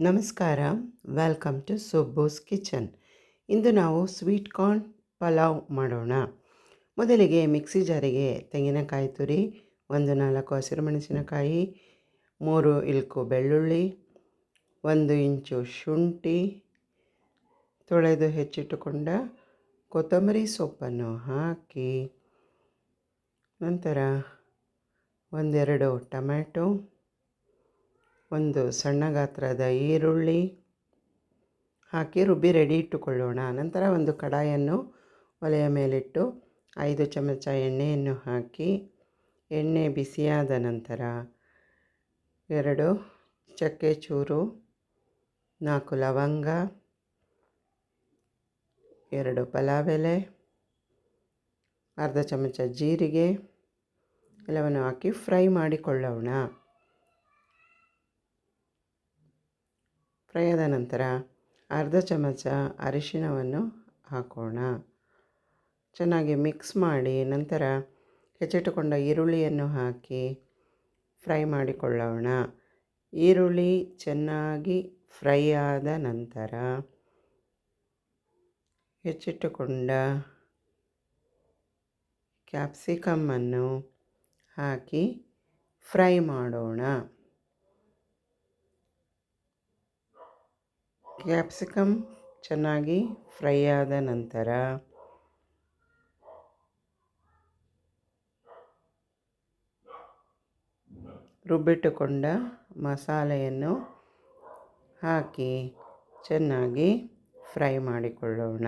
ನಮಸ್ಕಾರ, welcome to ಸುಬ್ಬೂಸ್ kitchen. ಇಂದು ನಾವು sweet corn pulao ಮಾಡೋಣ. ಮೊದಲಿಗೆ ಮಿಕ್ಸಿ ಜಾರಿಗೆ ತೆಂಗಿನಕಾಯಿ ತುರಿ, 4 ಹಸಿರುಮೆಣಸಿನಕಾಯಿ, 3 ಇಲ್ಕು ಬೆಳ್ಳುಳ್ಳಿ, 1 ಇಂಚು ಶುಂಠಿ, ತೊಳೆದು ಹೆಚ್ಚಿಟ್ಟುಕೊಂಡ ಕೊತ್ತಂಬರಿ ಸೊಪ್ಪನ್ನು ಹಾಕಿ, ನಂತರ 1-2 ಟೊಮ್ಯಾಟೊ, 1 ಸಣ್ಣ ಗಾತ್ರದ ಈರುಳ್ಳಿ ಹಾಕಿ ರುಬ್ಬಿ ರೆಡಿ ಇಟ್ಟುಕೊಳ್ಳೋಣ. ನಂತರ ಒಂದು ಕಡಾಯನ್ನು ಒಲೆಯ ಮೇಲಿಟ್ಟು 5 ಚಮಚ ಎಣ್ಣೆಯನ್ನು ಹಾಕಿ, ಎಣ್ಣೆ ಬಿಸಿಯಾದ ನಂತರ 2 ಚಕ್ಕೆ ಚೂರು, 4 ಲವಂಗ, 2 ಪಲಾವ್ ಎಲೆ, ಅರ್ಧ ಚಮಚ ಜೀರಿಗೆ ಎಲ್ಲವನ್ನು ಹಾಕಿ ಫ್ರೈ ಮಾಡಿಕೊಳ್ಳೋಣ. ಫ್ರೈ ಆದ ನಂತರ ಅರ್ಧ ಚಮಚ ಅರಿಶಿಣವನ್ನು ಹಾಕೋಣ. ಚೆನ್ನಾಗಿ ಮಿಕ್ಸ್ ಮಾಡಿ ನಂತರ ಹೆಚ್ಚಿಟ್ಟುಕೊಂಡ ಈರುಳ್ಳಿಯನ್ನು ಹಾಕಿ ಫ್ರೈ ಮಾಡಿಕೊಳ್ಳೋಣ. ಈರುಳ್ಳಿ ಚೆನ್ನಾಗಿ ಫ್ರೈ ಆದ ನಂತರ ಹೆಚ್ಚಿಟ್ಟುಕೊಂಡ ಕ್ಯಾಪ್ಸಿಕಮ್ಮನ್ನು ಹಾಕಿ ಫ್ರೈ ಮಾಡೋಣ. ಕ್ಯಾಪ್ಸಿಕಮ್ ಚೆನ್ನಾಗಿ ಫ್ರೈ ಆದ ನಂತರ ರುಬ್ಬಿಟ್ಟುಕೊಂಡ ಮಸಾಲೆಯನ್ನು ಹಾಕಿ ಚೆನ್ನಾಗಿ ಫ್ರೈ ಮಾಡಿಕೊಳ್ಳೋಣ.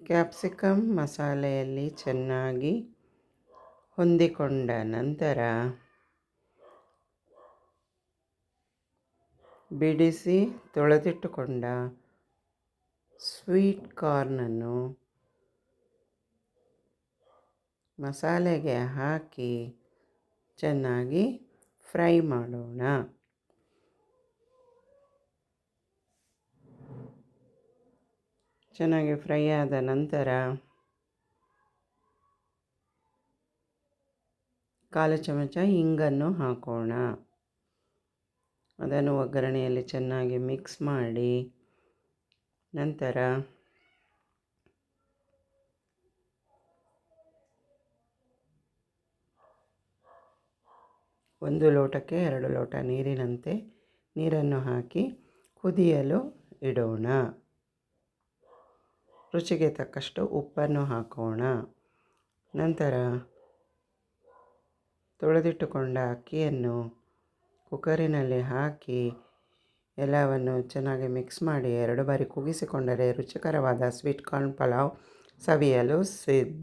ಕ್ಯಾಪ್ಸಿಕಮ್ ಮಸಾಲೆಯಲ್ಲಿ ಚೆನ್ನಾಗಿ ಹೊಂದಿಕೊಂಡ ನಂತರ ಬಿಡಿಸಿ ತೊಳೆದಿಟ್ಟುಕೊಂಡ ಸ್ವೀಟ್ ಕಾರ್ನನ್ನು ಮಸಾಲೆಗೆ ಹಾಕಿ ಚೆನ್ನಾಗಿ ಫ್ರೈ ಮಾಡೋಣ. ಚೆನ್ನಾಗಿ ಫ್ರೈ ಆದ ನಂತರ 1/4 ಚಮಚ ಹಿಂಗನ್ನು ಹಾಕೋಣ. ಅದನ್ನು ಒಗ್ಗರಣೆಯಲ್ಲಿ ಚೆನ್ನಾಗಿ ಮಿಕ್ಸ್ ಮಾಡಿ ನಂತರ 1 ಲೋಟಕ್ಕೆ 2 ಲೋಟ ನೀರಿನಂತೆ ನೀರನ್ನು ಹಾಕಿ ಕುದಿಯಲು ಇಡೋಣ. ರುಚಿಗೆ ತಕ್ಕಷ್ಟು ಉಪ್ಪನ್ನು ಹಾಕೋಣ. ನಂತರ ತೊಳೆದಿಟ್ಟುಕೊಂಡ ಅಕ್ಕಿಯನ್ನು ಕುಕ್ಕರಿನಲ್ಲಿ ಹಾಕಿ ಎಲ್ಲವನ್ನು ಚೆನ್ನಾಗಿ ಮಿಕ್ಸ್ ಮಾಡಿ 2 ಬಾರಿ ಕೂಗಿಸಿಕೊಂಡರೆ ರುಚಿಕರವಾದ ಸ್ವೀಟ್ ಕಾರ್ನ್ ಪಲಾವ್ ಸವಿಯಲು ಸಿದ್ಧ.